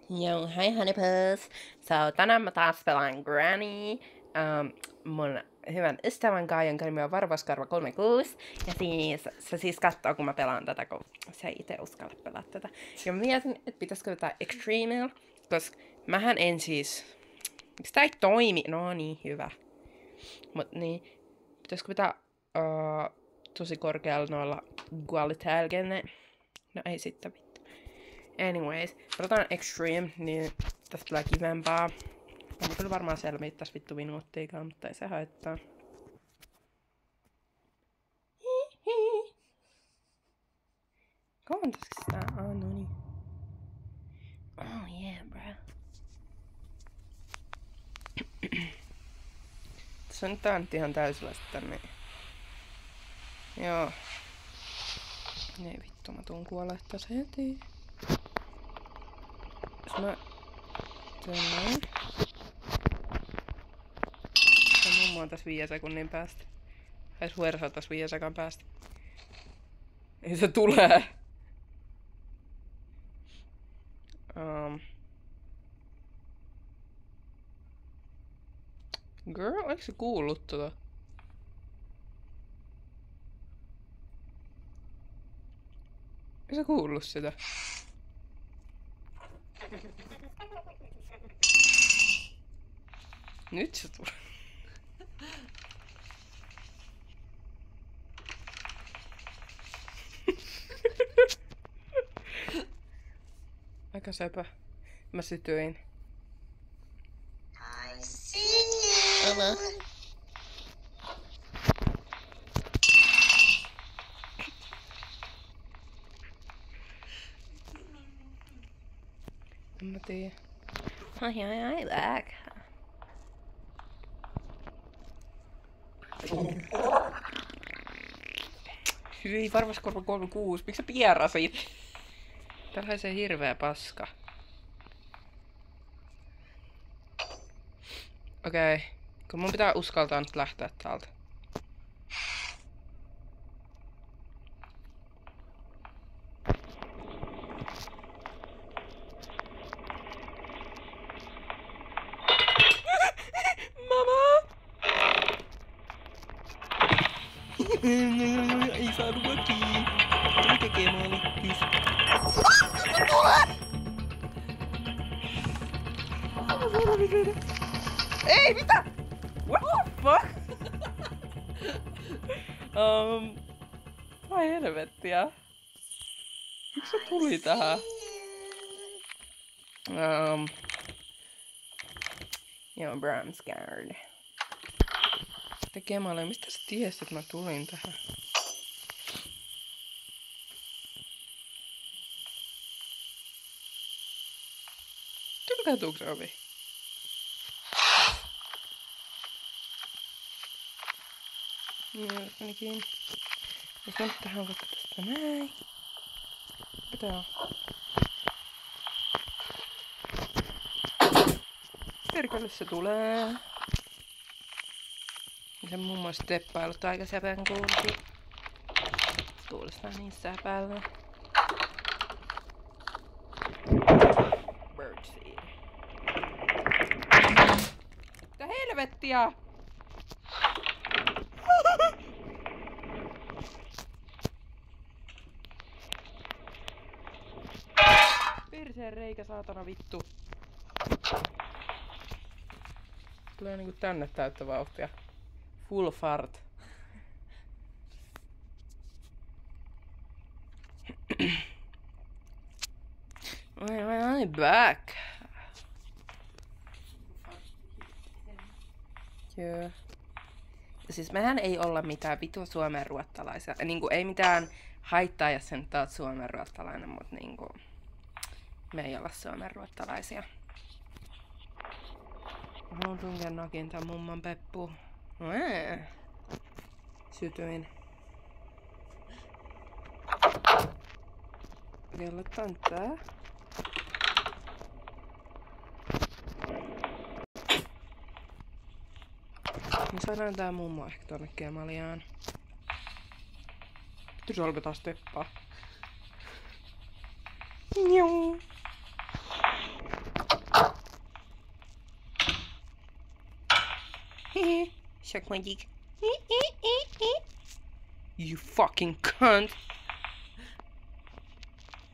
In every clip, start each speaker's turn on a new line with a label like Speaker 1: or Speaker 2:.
Speaker 1: Joo, hi honeypuss. So, tänään mä taas pelaan Granny mun hyvän ystävän kanssa, jonka nimi on Varvaskarva36. Ja se siis katsoo, kun mä pelaan tätä, kun se ei itse uskalla pelaa tätä. Ja mä mietin, että pitäisikö tätä Extremella, koska mähän en siis... Miksi tää ei toimi? No niin, hyvä. Mut niin, pitäisikö pitää tosi korkealla noilla Gualitälgenne? No ei sitten vittu. Anyways, otetaan Extreme, niin tästä tulee kivempaa. Mä kyllä varmaan selviä tässä vittu minuuttiikaan, mutta ei se haittaa. Kauan tässä sitä? No niin. Oh yeah, bro. Tässä on nyt tää nyt ihan täysillä sitten, niin... Joo. Ei vittu, mä tuun kuolee tässä heti. Jos mä teen näin. Se mummo on tässä 5 sekunnin päästä. Tai Huersa on tässä 5 sekunnin päästä. Ei se tulee. Girl, eikö se kuullut tota? Eikö se kuullut sitä? Nyt se tulee. Aika söpö. Mä sytyin.
Speaker 2: I see you.
Speaker 1: En mä tiedä. Ai back. Hyi, Varvaskorva 36. Miksi sä pierasit? Täällä haisee hirveä paska. Okei. Kun mun pitää uskaltaa nyt lähteä täältä. Mama! Ei saanut väkiin. Tuli tekemään likkis. Ei, mitä? What the fuck? Vai helvettiä. Miksi se tuli tähän? Joo, bro, I'm scared. Tekemään, mistä sä tiesit, että mä tulin tähän? Tulkautuuko se ovi? Ainakin. Jos mä nyt tähän vaikka tästä näin. Mitä on? Perkele se tulee. Se muun muassa steppailut aika säpän kuulti. Kuulostaa niin säpällä. Birdseed. Mitä helvettiä? Perseen reikä, saatana vittu. Tulee niinku tänne täyttä vauhtia. Full fart. Ai back. Joo. Siis mehän ei olla mitään vitu suomenruottalaisia. Niinku ei mitään haittaa, jos sä nyt oot suomenruottalainen, mut niinku... Me ei olla suomenruottalaisia. Mä haluan tunkea nakin tän mumman peppuun. Sytyin. Kellotaan tää. Niin saadaan tää mummo ehkä tonne Kemaliaan. Nyt se alkaa taas teppaa. Njuu. Suck my dick. You fucking cunt.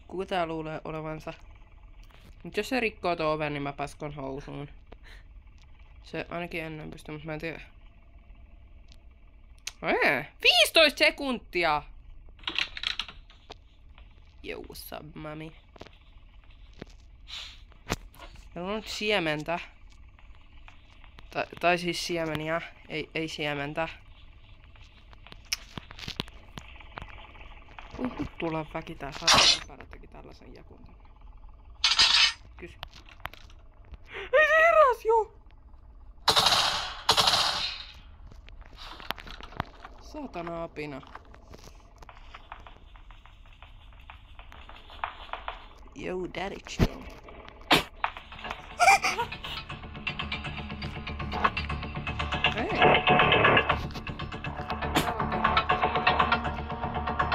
Speaker 1: Kuka tää luulee olevansa? Mut jos se rikkoo tuon oven, niin mä paskon housuun. Se ainakin ennen pystyy, mutta mä en tiedä. 15 sekuntia! Yo, what's up, mami? Meillä on nyt siementä. Tai siis siemeniä. Ei siementä. Tulla väki tää saada teki tällaisen jakun tänne. Kysy. Ei se heräs jo! Saatana apina. Yo, daddy chill. Hey.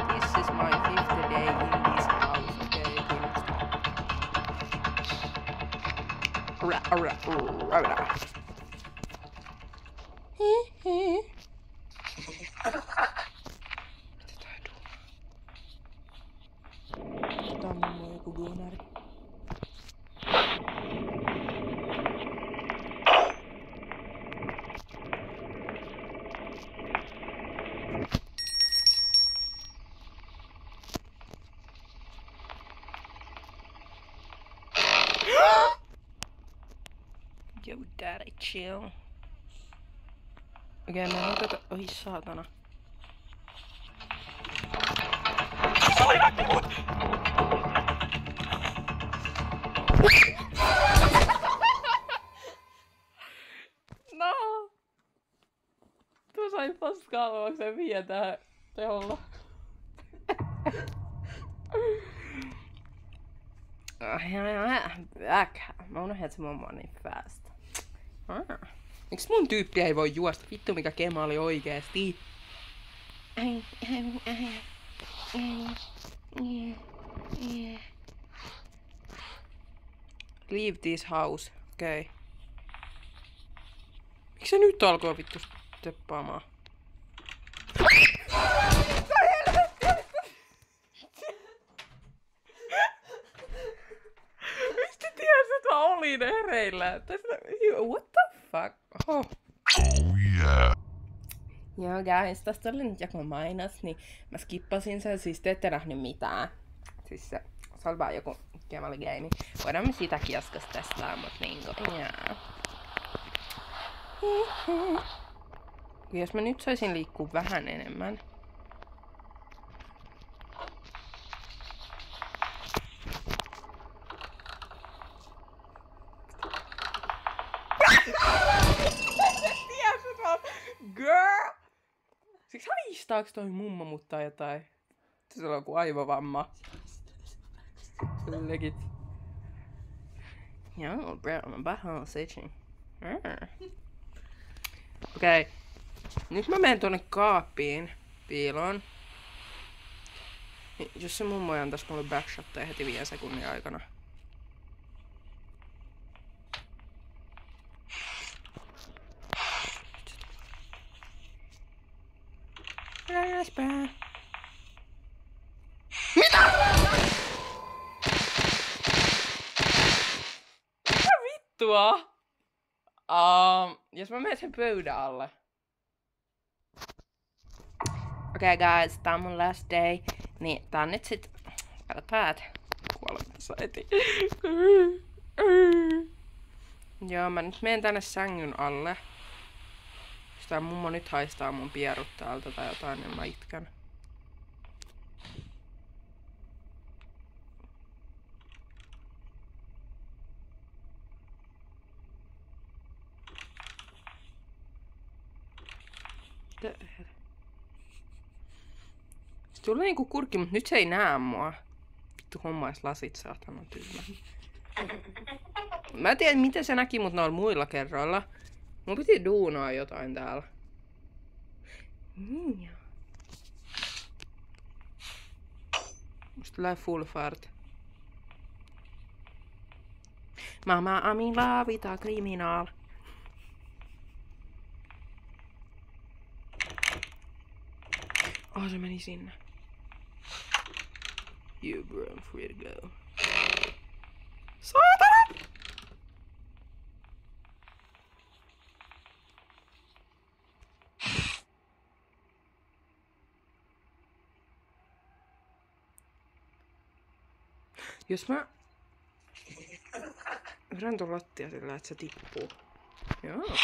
Speaker 1: This is my 5th day in this house, okay? Tää on mun joku duunari. Yo, daddy, chill. Okei, mä en oteta... Oi, saatana. No! Tuo sai paskaa luokseen vietää teholla. Back. Mä unohdin, että se mummo on niin fast. Miks mun tyyppi ei voi juosta? Vittu mikä kemaali oikeesti. Leave this house. Okei. Okay. Miksi se nyt alkoi vittu teppaamaan? Mistä tiesit, että mä olin hereillä? What the fuck? Oh yeah. Joo guys, tästä oli nyt joku mainos, niin mä skippasin sen, siis te ette nähnyt mitään. Siis se oli vaan joku kemaligeimi. Voidaan me sitäkin joskus testaa, mut niinku, jaa. Jos mä nyt saisin liikkua vähän enemmän. Girl! Siksi haistaaks toi mummo mut tai jotain? Sillä on joku aivovamma. Legit. Joo, bro, mä vähän itching. Okei. Nyt mä menen tuonne kaappiin piiloon. Jos se mummo ei antais mulle backshotteja heti 5 sekunnin aikana. Mitä? Mitä vittua? Jos mä menen sen pöydän alle. Okei guys, tää on mun last day. Niin tää on nyt sit... Älä päät. Kuolen tässä heti. Joo, mä nyt menen tänne sängyn alle. Jos tää mummo nyt haistaa mun pierut täältä tai jotain, niin mä itkän. Se tulee niinku kurkki, mut nyt se ei näe mua. Vittu hommais lasit, saatana tyhmä. Mä en tiedä miten se näki mut noilla muilla kerroilla. Mun piti duunaa jotain täällä. Musta tulee full fart. Mamma Amin lavita kriminaal. Se meni sinne. You bro, I'm free to go. Saatana! Jos mä vedän tuon lattia sillä, että se tippuu. Joo.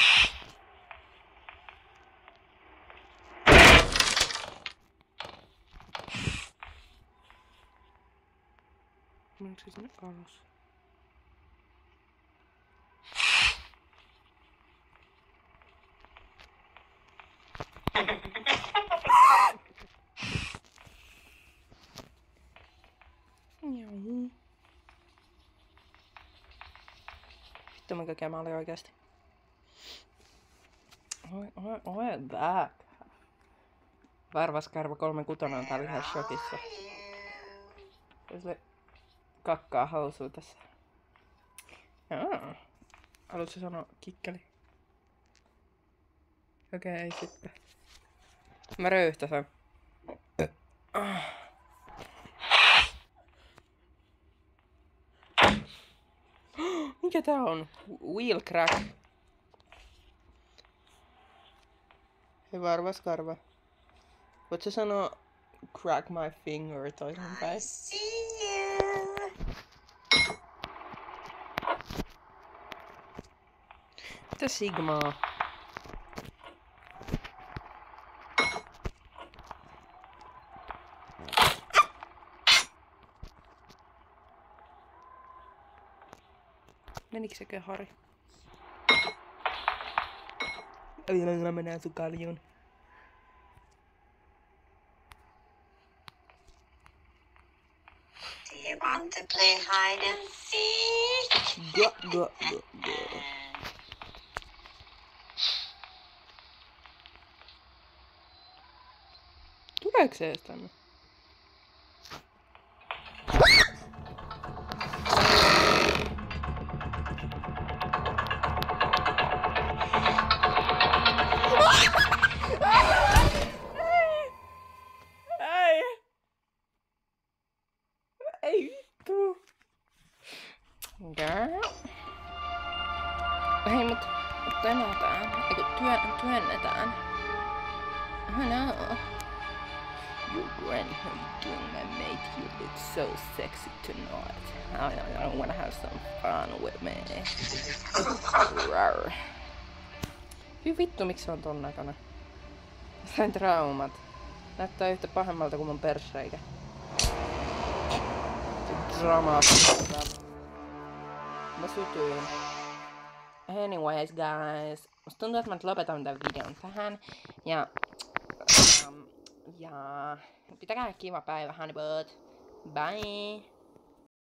Speaker 1: Meneekö se sinne alas? Joo. Vittu mikä kema oli oikeesti. Oi back. Varvaskarva 36 on täällä ihan shokissa. Se kakkaa housua tässä. Jaa. Haluatko sanoa kikkeli? Okei, sitten. Mä röyhtäsen. Mikä tää on? Wheel crack. Hei varvaskarva. Voit sä sanoa crack my finger toisinpäin? Mitä sigmaa? Menikö se kehari? Vielä menee sun kaljuun.
Speaker 2: Do you want to play hide and seek?
Speaker 1: Go. Tuleeko se edes tänne? Ei vittu. Hei mut tänätään. Eiku työnnetään. Oh no. Your granny, how you doing, my mate? You look so sexy tonight. I wanna have some fun with me. Rar. Hyi vittu, miksi se on ton näköinen? Sain traumat. Näyttää yhtä pahemmalta kuin mun persreikä. Dramaattista. Mä sytyin. Anyways guys. Musta tuntuu, että mä nyt lopetan tämän videon tähän. Ja pitäkää kiva päivä, honeyboat. Bye!